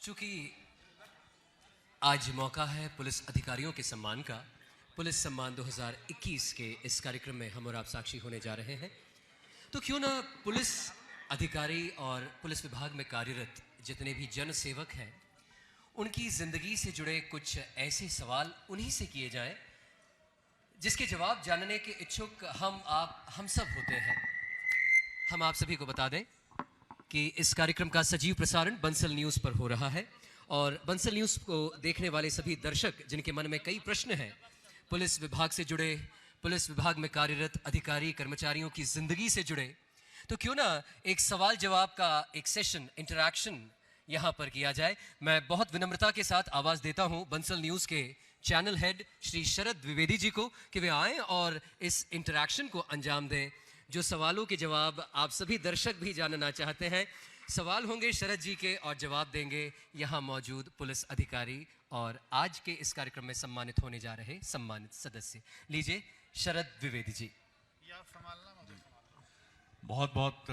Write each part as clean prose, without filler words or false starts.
चूँकि आज मौका है पुलिस अधिकारियों के सम्मान का, पुलिस सम्मान 2021 के इस कार्यक्रम में हम और आप साक्षी होने जा रहे हैं, तो क्यों ना पुलिस अधिकारी और पुलिस विभाग में कार्यरत जितने भी जन सेवक हैं, उनकी ज़िंदगी से जुड़े कुछ ऐसे सवाल उन्हीं से किए जाएं, जिसके जवाब जानने के इच्छुक हम सब होते हैं। हम आप सभी को बता दें कि इस कार्यक्रम का सजीव प्रसारण बंसल न्यूज़ पर हो रहा है और बंसल न्यूज़ को देखने वाले सभी दर्शक जिनके मन में कई प्रश्न हैं पुलिस विभाग से जुड़े, पुलिस विभाग में कार्यरत अधिकारी कर्मचारियों की ज़िंदगी से जुड़े, तो क्यों ना एक सवाल जवाब का एक सेशन, इंटरैक्शन यहाँ पर किया जाए। मैं बहुत विनम्रता के साथ आवाज़ देता हूँ बंसल न्यूज़ के चैनल हेड श्री शरद द्विवेदी जी को कि वे आएँ और इस इंटरैक्शन को अंजाम दें। जो सवालों के जवाब आप सभी दर्शक भी जानना चाहते हैं, सवाल होंगे शरद जी के और जवाब देंगे यहाँ मौजूद पुलिस अधिकारी और आज के इस कार्यक्रम में सम्मानित होने जा रहे सम्मानित सदस्य। लीजिए शरद द्विवेदी जी। बहुत बहुत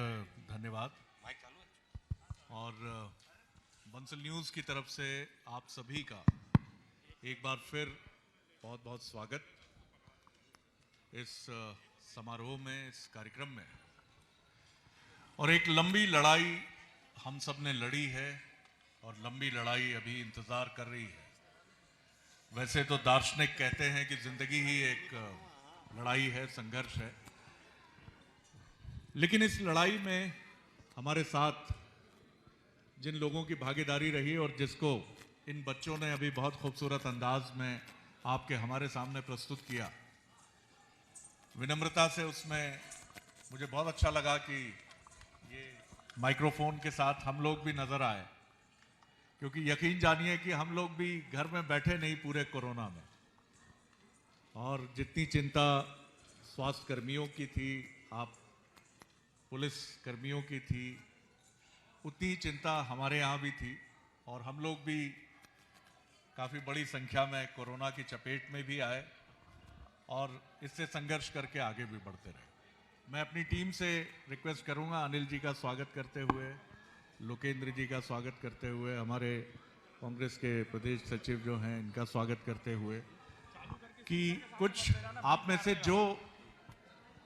धन्यवाद। और बंसल न्यूज़ की तरफ से आप सभी का एक बार फिर बहुत बहुत स्वागत इस समारोह में, इस कार्यक्रम में। और एक लंबी लड़ाई हम सब ने लड़ी है और लंबी लड़ाई अभी इंतज़ार कर रही है। वैसे तो दार्शनिक कहते हैं कि ज़िंदगी ही एक लड़ाई है, संघर्ष है, लेकिन इस लड़ाई में हमारे साथ जिन लोगों की भागीदारी रही और जिसको इन बच्चों ने अभी बहुत खूबसूरत अंदाज में आपके हमारे सामने प्रस्तुत किया, विनम्रता से उसमें मुझे बहुत अच्छा लगा कि ये माइक्रोफोन के साथ हम लोग भी नज़र आए, क्योंकि यकीन जानिए कि हम लोग भी घर में बैठे नहीं पूरे कोरोना में। और जितनी चिंता स्वास्थ्य कर्मियों की थी, आप पुलिस कर्मियों की थी, उतनी चिंता हमारे यहाँ भी थी और हम लोग भी काफ़ी बड़ी संख्या में कोरोना की चपेट में भी आए और इससे संघर्ष करके आगे भी बढ़ते रहे। मैं अपनी टीम से रिक्वेस्ट करूंगा, अनिल जी का स्वागत करते हुए, लोकेंद्र जी का स्वागत करते हुए, हमारे कांग्रेस के प्रदेश सचिव जो हैं इनका स्वागत करते हुए, कि कुछ आप में से जो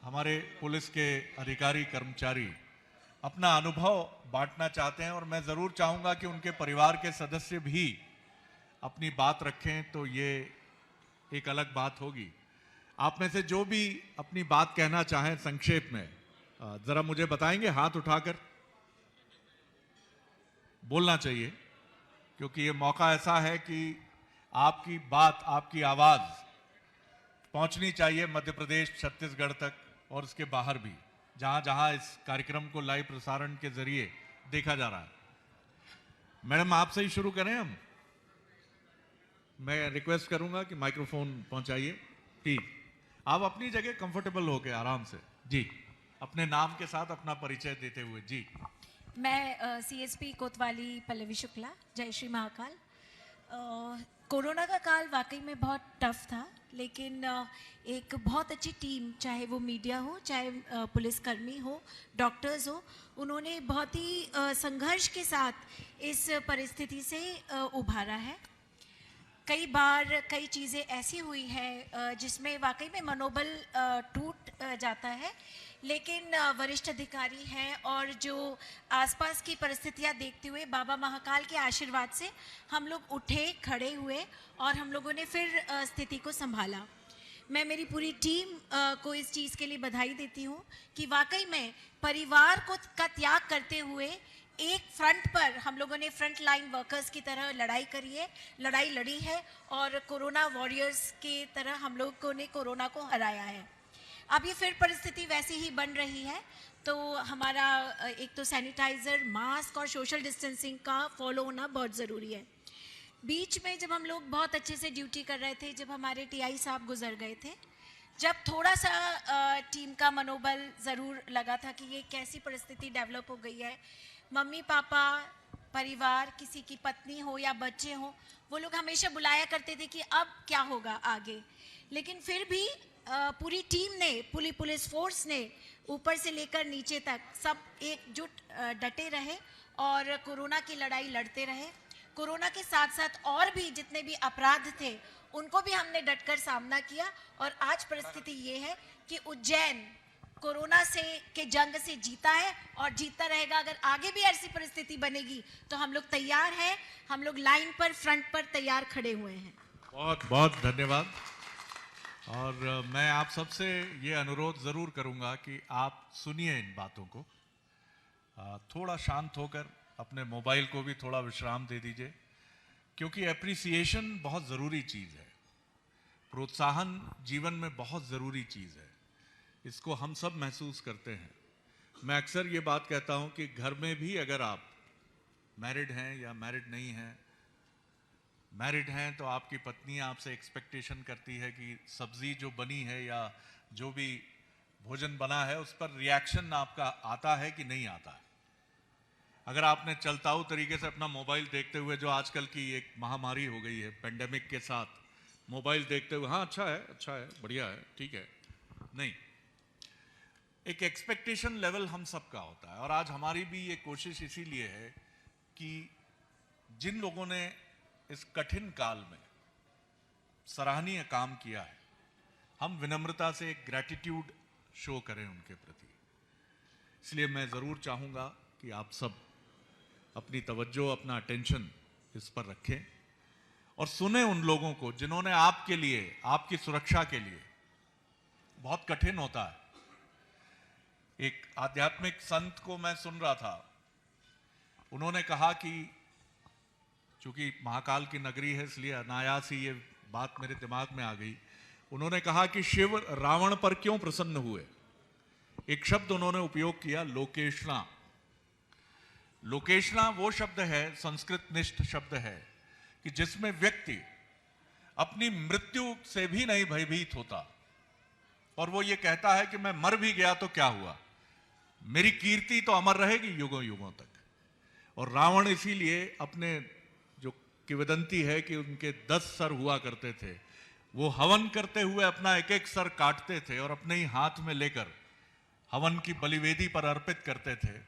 हमारे पुलिस के अधिकारी कर्मचारी अपना अनुभव बांटना चाहते हैं, और मैं ज़रूर चाहूँगा कि उनके परिवार के सदस्य भी अपनी बात रखें, तो ये एक अलग बात होगी। आप में से जो भी अपनी बात कहना चाहें संक्षेप में जरा मुझे बताएंगे, हाथ उठाकर बोलना चाहिए, क्योंकि ये मौका ऐसा है कि आपकी बात, आपकी आवाज पहुंचनी चाहिए मध्य प्रदेश, छत्तीसगढ़ तक और उसके बाहर भी, जहां जहां इस कार्यक्रम को लाइव प्रसारण के जरिए देखा जा रहा है। मैडम आपसे ही शुरू करें हम। मैं रिक्वेस्ट करूंगा कि माइक्रोफोन पहुंचाइए। ठीक, आप अपनी जगह कंफर्टेबल हो के आराम से जी, अपने नाम के साथ अपना परिचय देते हुए जी। मैं सीएसपी कोतवाली पल्लवी शुक्ला। जय श्री महाकाल। कोरोना का काल वाकई में बहुत टफ था, लेकिन एक बहुत अच्छी टीम, चाहे वो मीडिया हो, चाहे पुलिसकर्मी हो, डॉक्टर्स हो, उन्होंने बहुत ही संघर्ष के साथ इस परिस्थिति से उभारा है। कई बार कई चीज़ें ऐसी हुई हैं जिसमें वाकई में मनोबल टूट जाता है, लेकिन वरिष्ठ अधिकारी हैं और जो आसपास की परिस्थितियां देखते हुए बाबा महाकाल के आशीर्वाद से हम लोग उठे, खड़े हुए और हम लोगों ने फिर स्थिति को संभाला। मैं मेरी पूरी टीम को इस चीज़ के लिए बधाई देती हूँ कि वाकई में परिवार का त्याग करते हुए एक फ्रंट पर हम लोगों ने फ्रंट लाइन वर्कर्स की तरह लड़ाई लड़ी है और कोरोना वॉरियर्स की तरह हम लोगों ने कोरोना को हराया है। अब ये फिर परिस्थिति वैसी ही बन रही है, तो हमारा एक तो सैनिटाइज़र, मास्क और सोशल डिस्टेंसिंग का फॉलो होना बहुत ज़रूरी है। बीच में जब हम लोग बहुत अच्छे से ड्यूटी कर रहे थे, जब हमारे टीआई साहब गुजर गए थे, जब थोड़ा सा टीम का मनोबल ज़रूर लगा था कि ये कैसी परिस्थिति डेवलप हो गई है। मम्मी पापा, परिवार, किसी की पत्नी हो या बच्चे हो, वो लोग हमेशा बुलाया करते थे कि अब क्या होगा आगे, लेकिन फिर भी पूरी टीम ने, पूरी पुलिस फोर्स ने ऊपर से लेकर नीचे तक सब एकजुट डटे रहे और कोरोना की लड़ाई लड़ते रहे। कोरोना के साथ साथ और भी जितने भी अपराध थे उनको भी हमने डटकर सामना किया। और आज परिस्थिति ये है कि उज्जैन कोरोना से के जंग से जीता है और जीतता रहेगा। अगर आगे भी ऐसी परिस्थिति बनेगी तो हम लोग तैयार हैं, हम लोग लाइन पर, फ्रंट पर तैयार खड़े हुए हैं। बहुत बहुत धन्यवाद। और मैं आप सबसे ये अनुरोध ज़रूर करूंगा कि आप सुनिए इन बातों को, थोड़ा शांत होकर अपने मोबाइल को भी थोड़ा विश्राम दे दीजिए, क्योंकि एप्रिसिएशन बहुत ज़रूरी चीज़ है, प्रोत्साहन जीवन में बहुत ज़रूरी चीज़ है, इसको हम सब महसूस करते हैं। मैं अक्सर ये बात कहता हूँ कि घर में भी अगर आप मैरिड हैं या मैरिड नहीं हैं, मैरिड हैं तो आपकी पत्नी आपसे एक्सपेक्टेशन करती है कि सब्जी जो बनी है या जो भी भोजन बना है उस पर रिएक्शन आपका आता है कि नहीं आता है। अगर आपने चलताऊ तरीके से अपना मोबाइल देखते हुए, जो आजकल की एक महामारी हो गई है पेंडेमिक के साथ, मोबाइल देखते हुए हाँ अच्छा है, बढ़िया है, ठीक है, नहीं, एक एक्सपेक्टेशन लेवल हम सबका होता है। और आज हमारी भी ये कोशिश इसीलिए है कि जिन लोगों ने इस कठिन काल में सराहनीय काम किया है, हम विनम्रता से एक ग्रैटिट्यूड शो करें उनके प्रति। इसलिए मैं ज़रूर चाहूँगा कि आप सब अपनी तवज्जो, अपना अटेंशन इस पर रखें और सुने उन लोगों को जिन्होंने आपके लिए, आपकी सुरक्षा के लिए, बहुत कठिन होता है। एक आध्यात्मिक संत को मैं सुन रहा था, उन्होंने कहा कि चूंकि महाकाल की नगरी है इसलिए अनायास ही ये बात मेरे दिमाग में आ गई। उन्होंने कहा कि शिव रावण पर क्यों प्रसन्न हुए। एक शब्द उन्होंने उपयोग किया, लोकेशना। लोकेशना वो शब्द है, संस्कृत निष्ठ शब्द है, कि जिसमें व्यक्ति अपनी मृत्यु से भी नहीं भयभीत होता और वो ये कहता है कि मैं मर भी गया तो क्या हुआ, मेरी कीर्ति तो अमर रहेगी युगों युगों तक। और रावण इसीलिए अपने, जो किंवदंती है कि उनके 10 सर हुआ करते थे, वो हवन करते हुए अपना एक एक सर काटते थे और अपने ही हाथ में लेकर हवन की बलिवेदी पर अर्पित करते थे।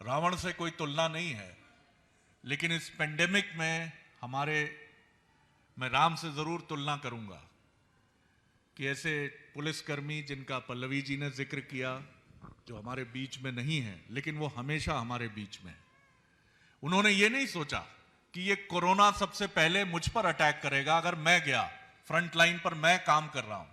रावण से कोई तुलना नहीं है, लेकिन इस पेंडेमिक में मैं राम से जरूर तुलना करूंगा कि ऐसे पुलिसकर्मी जिनका पल्लवी जी ने जिक्र किया, जो हमारे बीच में नहीं है लेकिन वो हमेशा हमारे बीच में है। उन्होंने ये नहीं सोचा कि ये कोरोना सबसे पहले मुझ पर अटैक करेगा अगर मैं गया, फ्रंट लाइन पर मैं काम कर रहा हूं।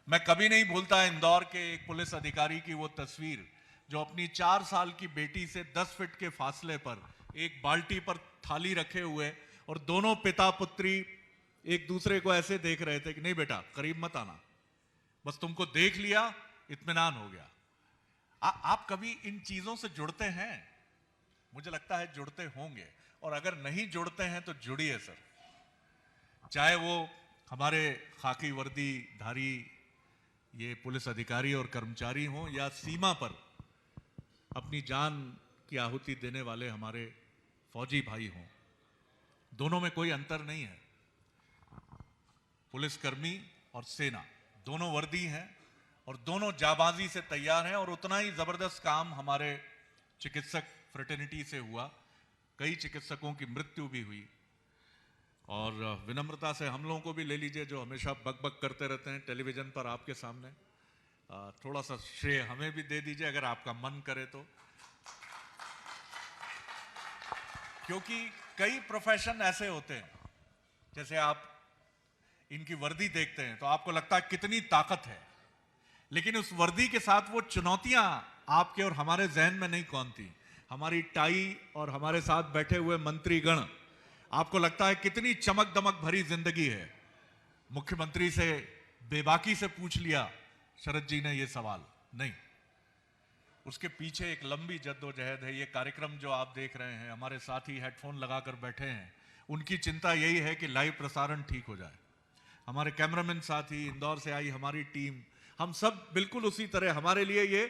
मैं कभी नहीं भूलता इंदौर के एक पुलिस अधिकारी की वो तस्वीर, जो अपनी 4 साल की बेटी से 10 फीट के फासले पर एक बाल्टी पर थाली रखे हुए और दोनों पिता पुत्री एक दूसरे को ऐसे देख रहे थे कि नहीं बेटा करीब मत आना, बस तुमको देख लिया इत्मीनान हो गया। आप कभी इन चीजों से जुड़ते हैं? मुझे लगता है जुड़ते होंगे, और अगर नहीं जुड़ते हैं तो जुड़िए सर। चाहे वो हमारे खाकी वर्दी धारी ये पुलिस अधिकारी और कर्मचारी हों या सीमा पर अपनी जान की आहुति देने वाले हमारे फौजी भाई हों, दोनों में कोई अंतर नहीं है। पुलिसकर्मी और सेना दोनों वर्दी हैं और दोनों जाबाजी से तैयार हैं, और उतना ही जबरदस्त काम हमारे चिकित्सक फ्रेटर्निटी से हुआ। कई चिकित्सकों की मृत्यु भी हुई। और विनम्रता से हम लोगों को भी ले लीजिए, जो हमेशा बक करते रहते हैं टेलीविजन पर आपके सामने, थोड़ा सा श्रेय हमें भी दे दीजिए अगर आपका मन करे तो, क्योंकि कई प्रोफेशन ऐसे होते हैं, जैसे आप इनकी वर्दी देखते हैं तो आपको लगता है कितनी ताकत है, लेकिन उस वर्दी के साथ वो चुनौतियां आपके और हमारे जहन में नहीं कौनती। हमारी टाई और हमारे साथ बैठे हुए मंत्रीगण, आपको लगता है कितनी चमक दमक भरी जिंदगी है। मुख्यमंत्री से बेबाकी से पूछ लिया शरद जी ने ये सवाल, नहीं, उसके पीछे एक लंबी जद्दोजहद है। ये कार्यक्रम जो आप देख रहे हैं, हमारे साथी हेडफोन लगाकर बैठे हैं, उनकी चिंता यही है कि लाइव प्रसारण ठीक हो जाए। हमारे कैमरामैन साथी, इंदौर से आई हमारी टीम, हम सब बिल्कुल उसी तरह, हमारे लिए ये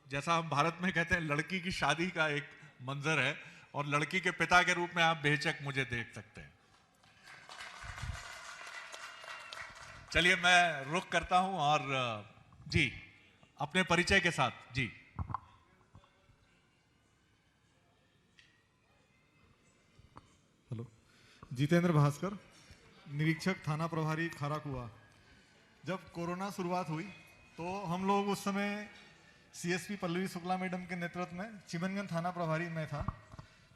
जैसा हम भारत में कहते हैं लड़की की शादी का एक मंजर है, और लड़की के पिता के रूप में आप बेशक मुझे देख सकते हैं। चलिए मैं रुख करता हूं और जी अपने परिचय के साथ जी। हेलो, जितेंद्र भास्कर, निरीक्षक थाना प्रभारी खाराकुआ। जब कोरोना शुरुआत हुई तो हम लोग उस समय सीएसपी पल्लवी शुक्ला मैडम के नेतृत्व में चिमनगंज थाना प्रभारी में था।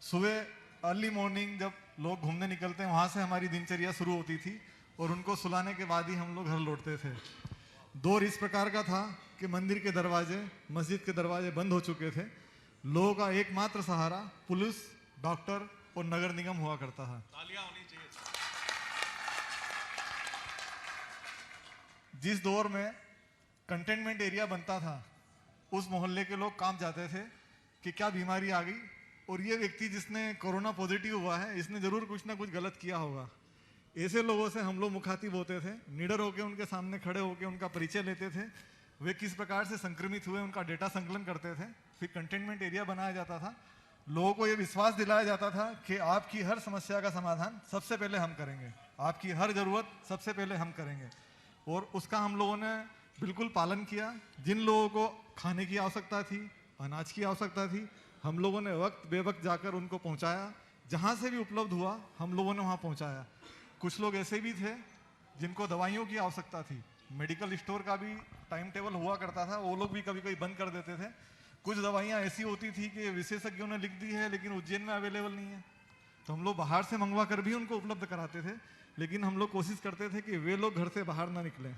सुबह अर्ली मॉर्निंग जब लोग घूमने निकलते हैं वहाँ से हमारी दिनचर्या शुरू होती थी और उनको सुलाने के बाद ही हम लोग घर लौटते थे। दौर इस प्रकार का था कि मंदिर के दरवाजे, मस्जिद के दरवाजे बंद हो चुके थे। लोगों का एकमात्र सहारा पुलिस, डॉक्टर और नगर निगम हुआ करता था। तालियां होनी चाहिए। जिस दौर में कंटेनमेंट एरिया बनता था उस मोहल्ले के लोग कांप जाते थे कि क्या बीमारी आ गई और ये व्यक्ति जिसने कोरोना पॉजिटिव हुआ है इसने जरूर कुछ ना कुछ गलत किया होगा। ऐसे लोगों से हम लोग मुखातिब होते थे, निडर होकर उनके सामने खड़े होकर उनका परिचय लेते थे, वे किस प्रकार से संक्रमित हुए उनका डेटा संकलन करते थे। फिर कंटेनमेंट एरिया बनाया जाता था। लोगों को ये विश्वास दिलाया जाता था कि आपकी हर समस्या का समाधान सबसे पहले हम करेंगे, आपकी हर जरूरत सबसे पहले हम करेंगे। और उसका हम लोगों ने बिल्कुल पालन किया। जिन लोगों को खाने की आवश्यकता थी, अनाज की आवश्यकता थी, हम लोगों ने वक्त बेवक्त जाकर उनको पहुंचाया। जहां से भी उपलब्ध हुआ हम लोगों ने वहां पहुंचाया। कुछ लोग ऐसे भी थे जिनको दवाइयों की आवश्यकता थी, मेडिकल स्टोर का भी टाइम टेबल हुआ करता था, वो लोग भी कभी कभी बंद कर देते थे। कुछ दवाइयाँ ऐसी होती थी कि विशेषज्ञों ने लिख दी है लेकिन उज्जैन में अवेलेबल नहीं है, तो हम लोग बाहर से मंगवा कर भी उनको उपलब्ध कराते थे। लेकिन हम लोग कोशिश करते थे कि वे लोग घर से बाहर ना निकलें।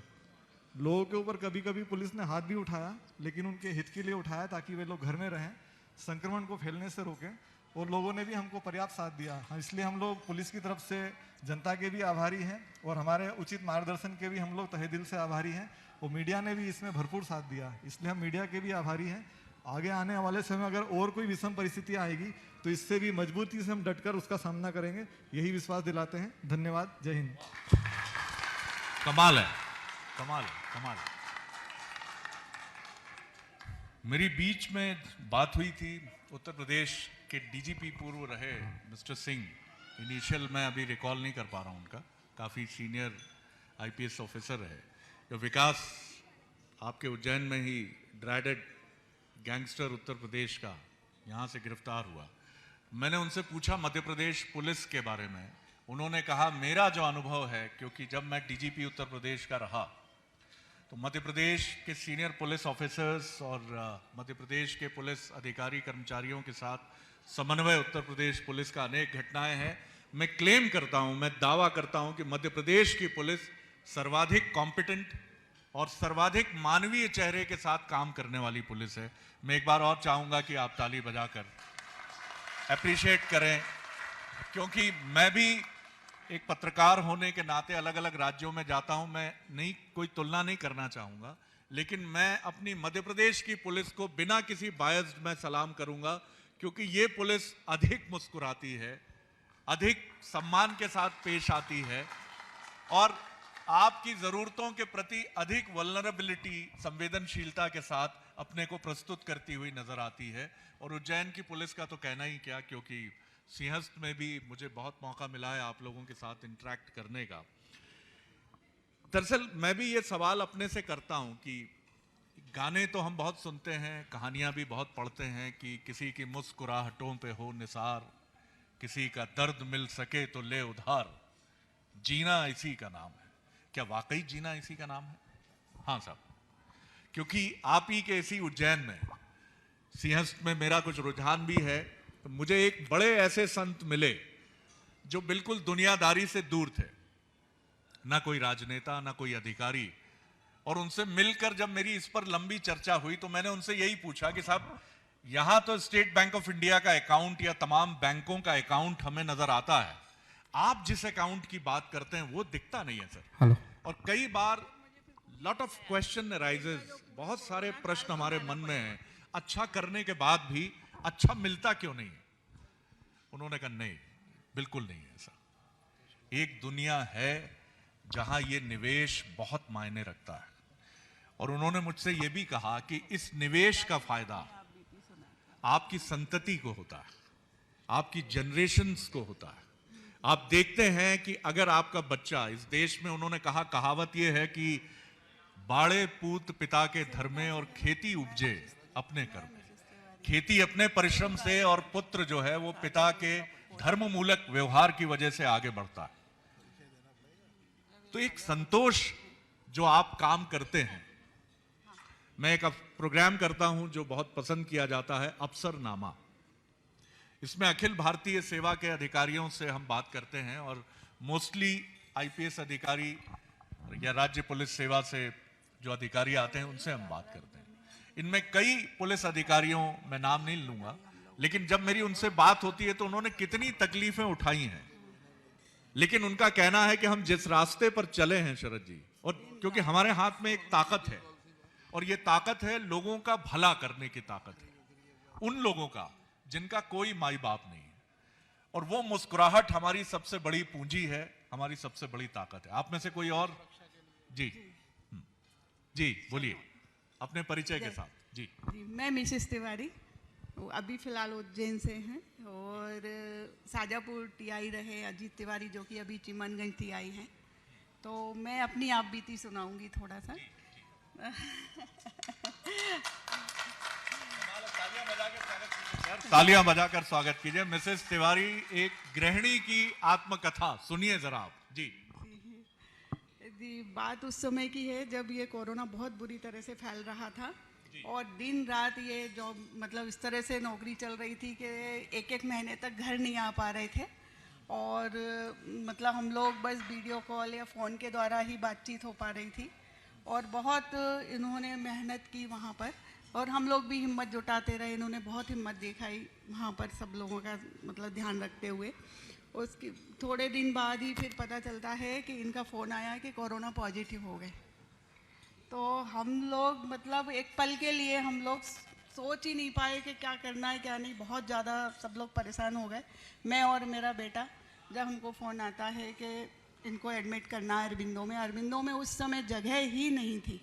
लोगों के ऊपर कभी कभी पुलिस ने हाथ भी उठाया, लेकिन उनके हित के लिए उठाया ताकि वे लोग घर में रहें, संक्रमण को फैलने से रोकें। और लोगों ने भी हमको पर्याप्त साथ दिया। इसलिए हम लोग पुलिस की तरफ से जनता के भी आभारी हैं और हमारे उचित मार्गदर्शन के भी हम लोग तहे दिल से आभारी हैं। और मीडिया ने भी इसमें भरपूर साथ दिया, इसलिए हम मीडिया के भी आभारी हैं। आगे आने वाले समय अगर और कोई विषम परिस्थिति आएगी तो इससे भी मजबूती से हम डटकर उसका सामना करेंगे, यही विश्वास दिलाते हैं। धन्यवाद। जय हिंद। कमाल है, कमाल है, कमाल है। मेरी बीच में बात हुई थी उत्तर प्रदेश के डीजीपी पूर्व रहे मिस्टर सिंह। इनिशियल मैं अभी रिकॉल नहीं कर पा रहा हूँ उनका, काफ़ी सीनियर आईपीएस ऑफिसर रहे। जो विकास आपके उज्जैन में ही ड्राइडेड गैंगस्टर उत्तर प्रदेश का यहाँ से गिरफ्तार हुआ, मैंने उनसे पूछा मध्य प्रदेश पुलिस के बारे में। उन्होंने कहा मेरा जो अनुभव है, क्योंकि जब मैं डीजीपी उत्तर प्रदेश का रहा तो मध्य प्रदेश के सीनियर पुलिस ऑफिसर्स और मध्य प्रदेश के पुलिस अधिकारी कर्मचारियों के साथ समन्वय उत्तर प्रदेश पुलिस का अनेक घटनाएं हैं। मैं क्लेम करता हूं, मैं दावा करता हूं कि मध्य प्रदेश की पुलिस सर्वाधिक कॉम्पिटेंट और सर्वाधिक मानवीय चेहरे के साथ काम करने वाली पुलिस है। मैं एक बार और चाहूंगा कि आप ताली बजाकर अप्रिशिएट करें, क्योंकि मैं भी एक पत्रकार होने के नाते अलग अलग राज्यों में जाता हूं। मैं नहीं कोई तुलना नहीं करना चाहूंगा, लेकिन मैं अपनी मध्य प्रदेश की पुलिस को बिना किसी बायस्ड में सलाम करूंगा, क्योंकि ये पुलिस अधिक मुस्कुराती है, अधिक सम्मान के साथ पेश आती है और आपकी ज़रूरतों के प्रति अधिक वल्नरेबिलिटी, संवेदनशीलता के साथ अपने को प्रस्तुत करती हुई नजर आती है। और उज्जैन की पुलिस का तो कहना ही क्या, क्योंकि सिंहस्थ में भी मुझे बहुत मौका मिला है आप लोगों के साथ इंटरेक्ट करने का। दरअसल मैं भी ये सवाल अपने से करता हूं कि गाने तो हम बहुत सुनते हैं, कहानियां भी बहुत पढ़ते हैं कि किसी की मुस्कुराहटों पे हो निसार, किसी का दर्द मिल सके तो ले उधार, जीना इसी का नाम है। क्या वाकई जीना इसी का नाम है? हाँ साहब, क्योंकि आप ही के इसी उज्जैन में सिंहस्थ में मेरा कुछ रुझान भी है। तो मुझे एक बड़े ऐसे संत मिले जो बिल्कुल दुनियादारी से दूर थे, ना कोई राजनेता ना कोई अधिकारी। और उनसे मिलकर जब मेरी इस पर लंबी चर्चा हुई तो मैंने उनसे यही पूछा कि साहब, यहां तो स्टेट बैंक ऑफ इंडिया का अकाउंट या तमाम बैंकों का अकाउंट हमें नजर आता है, आप जिस अकाउंट की बात करते हैं वो दिखता नहीं है सर। हेलो। और कई बार लॉट ऑफ क्वेश्चन अराइजेज, बहुत सारे प्रश्न हमारे मन में हैं, अच्छा करने के बाद भी अच्छा मिलता क्यों नहीं है? उन्होंने कहा नहीं, बिल्कुल नहीं है ऐसा। एक दुनिया है जहां ये निवेश बहुत मायने रखता है। और उन्होंने मुझसे ये भी कहा कि इस निवेश का फायदा आपकी संतति को होता है, आपकी जनरेशन्स को होता है। आप देखते हैं कि अगर आपका बच्चा इस देश में, उन्होंने कहा, कहावत यह है कि बाड़े पूत पिता के धर्मे और खेती उपजे अपने कर में। खेती अपने परिश्रम से और पुत्र जो है वो पिता के धर्म मूलक व्यवहार की वजह से आगे बढ़ता है। तो एक संतोष जो आप काम करते हैं, मैं एक प्रोग्राम करता हूं जो बहुत पसंद किया जाता है, अफसरनामा। इसमें अखिल भारतीय सेवा के अधिकारियों से हम बात करते हैं और मोस्टली आईपीएस अधिकारी या राज्य पुलिस सेवा से जो अधिकारी आते हैं उनसे हम बात करते हैं। इनमें कई पुलिस अधिकारियों, मैं नाम नहीं लूंगा, लेकिन जब मेरी उनसे बात होती है तो उन्होंने कितनी तकलीफें उठाई हैं, लेकिन उनका कहना है कि हम जिस रास्ते पर चले हैं शरद जी, और क्योंकि हमारे हाथ में एक ताकत है और ये ताकत है लोगों का भला करने की ताकत है, उन लोगों का जिनका कोई माई बाप नहीं है, और वो मुस्कुराहट हमारी सबसे बड़ी पूंजी है, हमारी सबसे बड़ी ताकत है। आप में से कोई और? जी जी बोलिए अपने परिचय के साथ। जी मैं मिसेस तिवारी, अभी फिलहाल उज्जैन से हैं और साजापुर टीआई रहे अजीत तिवारी जो कि अभी चिमनगंज टीआई हैं। तो मैं अपनी आप बीती सुनाऊंगी थोड़ा सा। तालियां बजाकर स्वागत कीजिए। मिसेस तिवारी, एक गृहिणी की आत्मकथा सुनिए जरा आप। जी जी, बात उस समय की है जब ये कोरोना बहुत बुरी तरह से फैल रहा था और दिन रात ये जो मतलब इस तरह से नौकरी चल रही थी कि एक एक महीने तक घर नहीं आ पा रहे थे और मतलब हम लोग बस वीडियो कॉल या फ़ोन के द्वारा ही बातचीत हो पा रही थी और बहुत इन्होंने मेहनत की वहाँ पर और हम लोग भी हिम्मत जुटाते रहे। इन्होंने बहुत हिम्मत दिखाई वहाँ पर सब लोगों का मतलब ध्यान रखते हुए। उसके थोड़े दिन बाद ही फिर पता चलता है कि इनका फ़ोन आया कि कोरोना पॉजिटिव हो गए। तो हम लोग मतलब एक पल के लिए हम लोग सोच ही नहीं पाए कि क्या करना है क्या नहीं, बहुत ज़्यादा सब लोग परेशान हो गए। मैं और मेरा बेटा, जब हमको फ़ोन आता है कि इनको एडमिट करना है अरबिंदो में उस समय जगह ही नहीं थी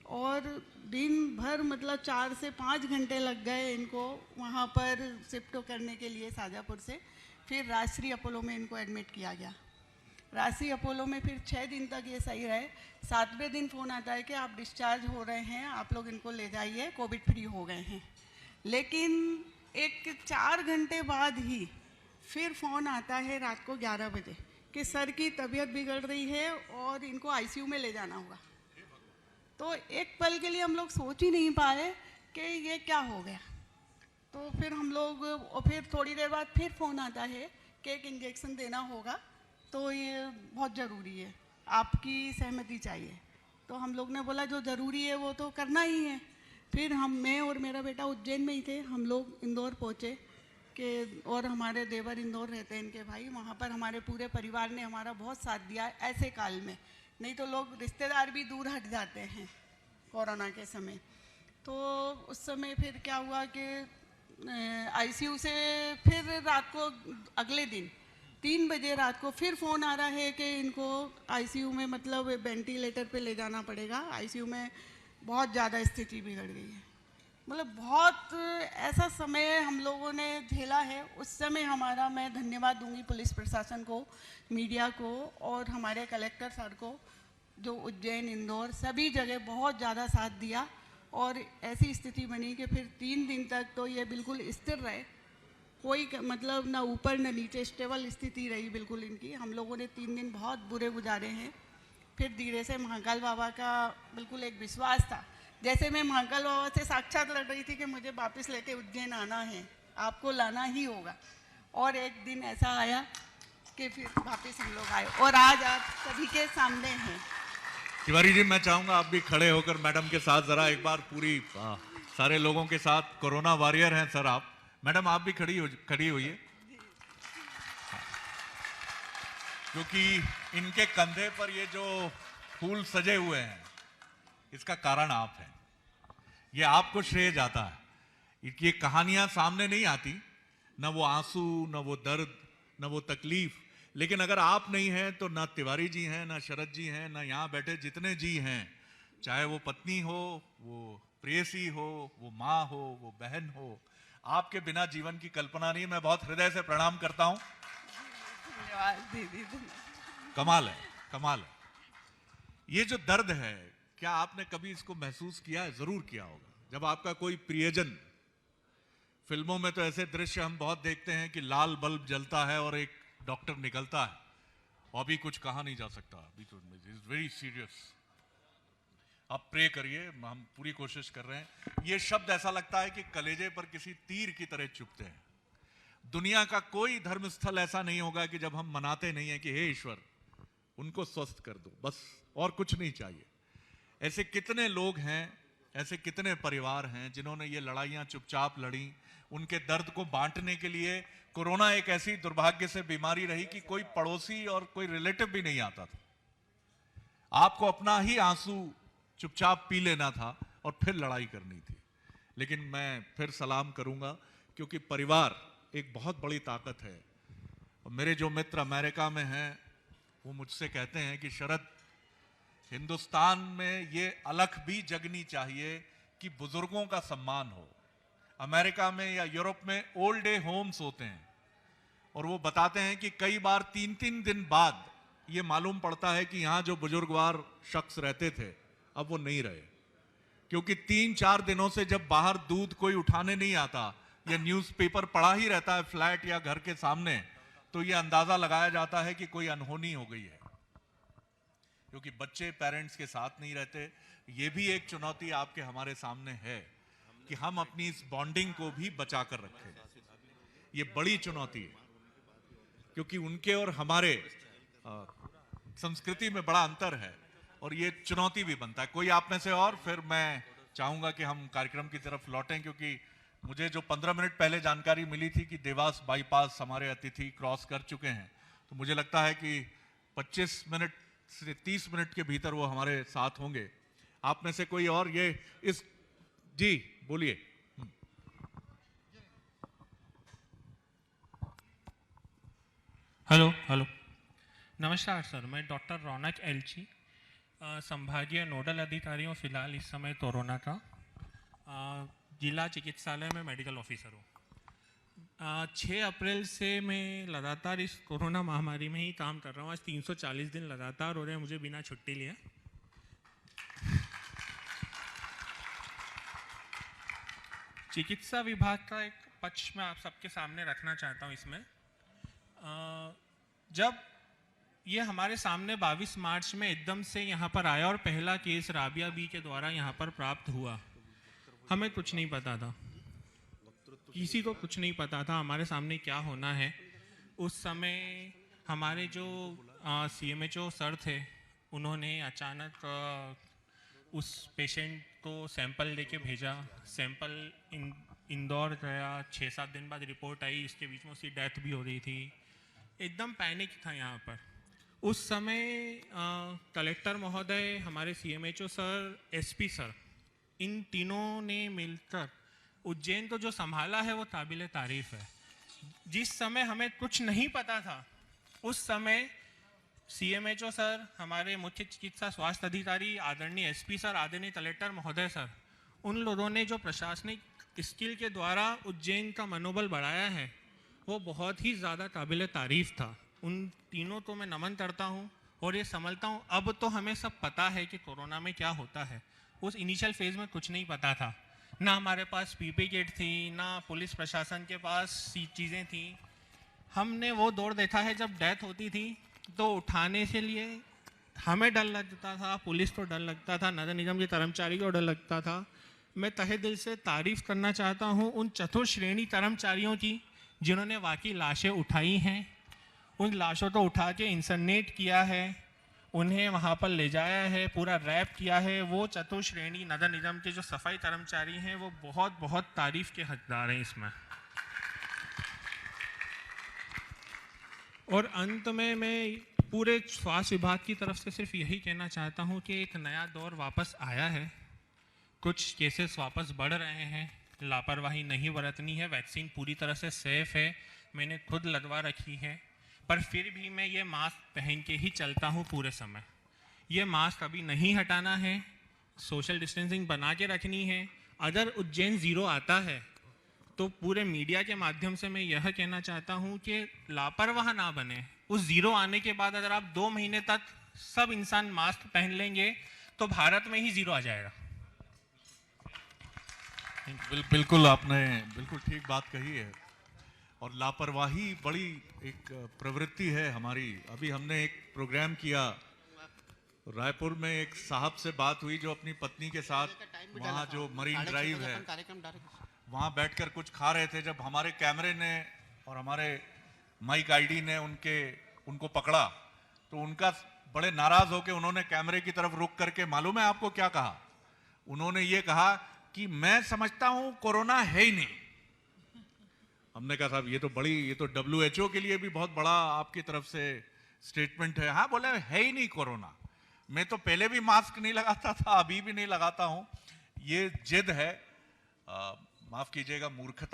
और दिन भर मतलब 4 से 5 घंटे लग गए इनको वहाँ पर शिफ्ट करने के लिए साजापुर से। फिर राजश्री अपोलो में इनको एडमिट किया गया। राजश्री अपोलो में फिर 6 दिन तक ये सही रहे। 7वें दिन फ़ोन आता है कि आप डिस्चार्ज हो रहे हैं, आप लोग इनको ले जाइए, कोविड फ्री हो गए हैं। लेकिन एक 4 घंटे बाद ही फिर फ़ोन आता है रात को 11 बजे कि सर की तबीयत बिगड़ रही है और इनको आईसीयू में ले जाना होगा। तो एक पल के लिए हम लोग सोच ही नहीं पाए कि ये क्या हो गया। तो फिर हम लोग और फिर थोड़ी देर बाद फिर फ़ोन आता है कि एक इंजेक्शन देना होगा, तो ये बहुत ज़रूरी है, आपकी सहमति चाहिए। तो हम लोग ने बोला जो ज़रूरी है वो तो करना ही है। फिर मैं और मेरा बेटा उज्जैन में ही थे, हम लोग इंदौर पहुँचे कि और हमारे देवर इंदौर रहते हैं इनके भाई, वहाँ पर हमारे पूरे परिवार ने हमारा बहुत साथ दिया ऐसे काल में। नहीं तो लोग रिश्तेदार भी दूर हट जाते हैं कोरोना के समय। तो उस समय फिर क्या हुआ कि आईसीयू से फिर रात को अगले दिन 3 बजे रात को फिर फ़ोन आ रहा है कि इनको आईसीयू में मतलब वेंटिलेटर पे ले जाना पड़ेगा, आईसीयू में बहुत ज़्यादा स्थिति बिगड़ गई है। मतलब बहुत ऐसा समय हम लोगों ने झेला है। उस समय हमारा, मैं धन्यवाद दूंगी पुलिस प्रशासन को, मीडिया को और हमारे कलेक्टर सर को जो उज्जैन इंदौर सभी जगह बहुत ज़्यादा साथ दिया और ऐसी स्थिति बनी कि फिर 3 दिन तक तो ये बिल्कुल स्थिर रहे, कोई मतलब ना ऊपर ना नीचे, स्टेबल स्थिति रही बिल्कुल इनकी। हम लोगों ने 3 दिन बहुत बुरे गुजारे हैं। फिर धीरे से महाकाल बाबा का बिल्कुल एक विश्वास था, जैसे मैं महाकाल बाबा से साक्षात लड़ रही थी कि मुझे वापस लेके उज्जैन आना है, आपको लाना ही होगा। और एक दिन ऐसा आया कि फिर वापस हम लोग आए और आज आप सभी के सामने हैं। तिवारी जी, मैं चाहूंगा आप भी खड़े होकर मैडम के साथ जरा एक बार पूरी सारे लोगों के साथ, कोरोना वॉरियर हैं सर आप। मैडम आप भी खड़ी होइए, क्योंकि इनके कंधे पर ये जो फूल सजे हुए हैं इसका कारण आप हैं, ये आपको श्रेय जाता है। ये कहानियां सामने नहीं आती, ना वो आंसू, ना वो दर्द, ना वो तकलीफ, लेकिन अगर आप नहीं हैं तो ना तिवारी जी हैं, ना शरद जी हैं, ना यहाँ बैठे जितने जी हैं, चाहे वो पत्नी हो, वो प्रेयसी हो, वो माँ हो, वो बहन हो, आपके बिना जीवन की कल्पना नहीं। मैं बहुत हृदय से प्रणाम करता हूं। धन्यवाद दीदी। कमाल है, कमाल है। ये जो दर्द है, क्या आपने कभी इसको महसूस किया है? जरूर किया होगा। जब आपका कोई प्रियजन फिल्मों में तो ऐसे दृश्य हम बहुत देखते हैं कि लाल बल्ब जलता है और एक डॉक्टर निकलता है, और अभी कुछ कहा नहीं जा सकता, अभी तो इट्स वेरी सीरियस। आप प्रे करिए, हम पूरी कोशिश कर रहे हैं। ये शब्द ऐसा लगता है कि कलेजे पर किसी तीर की तरह चुभते हैं। दुनिया का कोई धर्म स्थल ऐसा नहीं होगा कि जब हम मनाते नहीं है कि हे ईश्वर उनको स्वस्थ कर दो, बस और कुछ नहीं चाहिए। ऐसे कितने लोग हैं, ऐसे कितने परिवार हैं जिन्होंने ये लड़ाइयां चुपचाप लड़ी। उनके दर्द को बांटने के लिए कोरोना एक ऐसी दुर्भाग्य से बीमारी रही कि कोई पड़ोसी और कोई रिलेटिव भी नहीं आता था। आपको अपना ही आंसू चुपचाप पी लेना था और फिर लड़ाई करनी थी। लेकिन मैं फिर सलाम करूंगा, क्योंकि परिवार एक बहुत बड़ी ताकत है। और मेरे जो मित्र अमेरिका में हैं वो मुझसे कहते हैं कि शरद, हिंदुस्तान में ये अलख भी जगनी चाहिए कि बुजुर्गों का सम्मान हो। अमेरिका में या यूरोप में ओल्ड एज होम्स होते हैं, और वो बताते हैं कि कई बार 3-3 दिन बाद ये मालूम पड़ता है कि यहाँ जो बुजुर्गवार शख्स रहते थे अब वो नहीं रहे, क्योंकि 3-4 दिनों से जब बाहर दूध कोई उठाने नहीं आता या न्यूज़पेपर पड़ा ही रहता है फ्लैट या घर के सामने, तो ये अंदाजा लगाया जाता है कि कोई अनहोनी हो गई है, क्योंकि बच्चे पेरेंट्स के साथ नहीं रहते। ये भी एक चुनौती आपके हमारे सामने है कि हम अपनी इस बॉन्डिंग को भी बचा कर रखें। ये बड़ी चुनौती है, क्योंकि उनके और हमारे संस्कृति में बड़ा अंतर है, और ये चुनौती भी बनता है। कोई आप में से, और फिर मैं चाहूंगा कि हम कार्यक्रम की तरफ लौटें, क्योंकि मुझे जो 15 मिनट पहले जानकारी मिली थी कि देवास बाईपास हमारे अतिथि क्रॉस कर चुके हैं, तो मुझे लगता है कि 25 मिनट से 30 मिनट के भीतर वो हमारे साथ होंगे। आप में से कोई और ये इस जी बोलिए। हेलो हेलो, नमस्कार सर, मैं डॉक्टर रौनक एलची, संभागीय नोडल अधिकारी हूँ। फिलहाल इस समय कोरोना का जिला चिकित्सालय में मेडिकल ऑफिसर हूँ। 6 अप्रैल से मैं लगातार इस कोरोना महामारी में ही काम कर रहा हूँ। आज 340 दिन लगातार हो रहे हैं मुझे बिना छुट्टी लिए। चिकित्सा विभाग का एक पक्ष मैं आप सबके सामने रखना चाहता हूँ इसमें। जब ये हमारे सामने 22 मार्च में एकदम से यहाँ पर आया और पहला केस राबिया बी के द्वारा यहाँ पर प्राप्त हुआ, हमें कुछ नहीं पता था, किसी को कुछ नहीं पता था हमारे सामने क्या होना है। उस समय हमारे जो CMHO सर थे, उन्होंने अचानक उस पेशेंट को सैंपल लेके भेजा। सैंपल इंदौर गया, 6-7 दिन बाद रिपोर्ट आई, इसके बीच में उसकी डेथ भी हो रही थी। एकदम पैनिक था यहाँ पर। उस समय कलेक्टर महोदय, हमारे CMHO सर, SP सर, इन तीनों ने मिलकर उज्जैन को जो संभाला है वो काबिले तारीफ है। जिस समय हमें कुछ नहीं पता था, उस समय CMHO सर, हमारे मुख्य चिकित्सा स्वास्थ्य अधिकारी आदरणीय SP सर, आदरणीय कलेक्टर महोदय सर, उन लोगों ने जो प्रशासनिक स्किल के द्वारा उज्जैन का मनोबल बढ़ाया है वो बहुत ही ज़्यादा काबिले तारीफ था। उन तीनों को मैं नमन करता हूँ और ये समझता हूँ अब तो हमें सब पता है कि कोरोना में क्या होता है। उस इनिशियल फेज़ में कुछ नहीं पता था, ना हमारे पास PP किट थी, ना पुलिस प्रशासन के पास चीज़ें थी। हमने वो दौर देखा है, जब डेथ होती थी तो उठाने के लिए हमें डर लगता था, पुलिस को डर लगता था, नगर निगम के कर्मचारी को डर लगता था। मैं तहे दिल से तारीफ़ करना चाहता हूँ उन चतुर्श्रेणी कर्मचारियों की जिन्होंने वाकई लाशें उठाई हैं, उन लाशों को उठा के इंसर्नेट किया है, उन्हें वहाँ पर ले जाया है, पूरा रैप किया है। वो चतुर्श्रेणी नगर निगम के जो सफाई कर्मचारी हैं वो बहुत बहुत तारीफ़ के हकदार हैं इसमें। और अंत में मैं पूरे स्वास्थ्य विभाग की तरफ से सिर्फ यही कहना चाहता हूँ कि एक नया दौर वापस आया है। कुछ केसेस वापस बढ़ रहे हैं, लापरवाही नहीं बरतनी है। वैक्सीन पूरी तरह से सेफ है, मैंने खुद लगवा रखी है, पर फिर भी मैं ये मास्क पहन के ही चलता हूँ पूरे समय। ये मास्क अभी नहीं हटाना है, सोशल डिस्टेंसिंग बना के रखनी है। अगर उज्जैन 0 आता है तो पूरे मीडिया के माध्यम से मैं यह कहना चाहता हूँ कि लापरवाह ना बने। उस 0 आने के बाद अगर आप 2 महीने तक सब इंसान मास्क पहन लेंगे तो भारत में ही 0 आ जाएगा। बिल्कुल आपने बिल्कुल ठीक बात कही है। और लापरवाही बड़ी एक प्रवृत्ति है हमारी। अभी हमने एक प्रोग्राम किया रायपुर में, एक साहब से बात हुई जो अपनी पत्नी के साथ वहाँ जो मरीन ड्राइव है वहाँ बैठकर कुछ खा रहे थे। जब हमारे कैमरे ने और हमारे माइक आईडी ने उनको पकड़ा तो उनका बड़े नाराज होकर उन्होंने कैमरे की तरफ रुक करके मालूम है आपको क्या कहा? उन्होंने ये कहा कि मैं समझता हूं कोरोना है ही नहीं। हमने कहा साहब ये तो WHO के लिए भी बहुत बड़ा आपकी तरफ से स्टेटमेंट है। हाँ बोले है ही नहीं कोरोना। मैं तो पहले भी मास्क नहीं लगाता था, अभी भी नहीं लगाता हूं। ये जिद है, माफ कीजिएगा, मूर्खता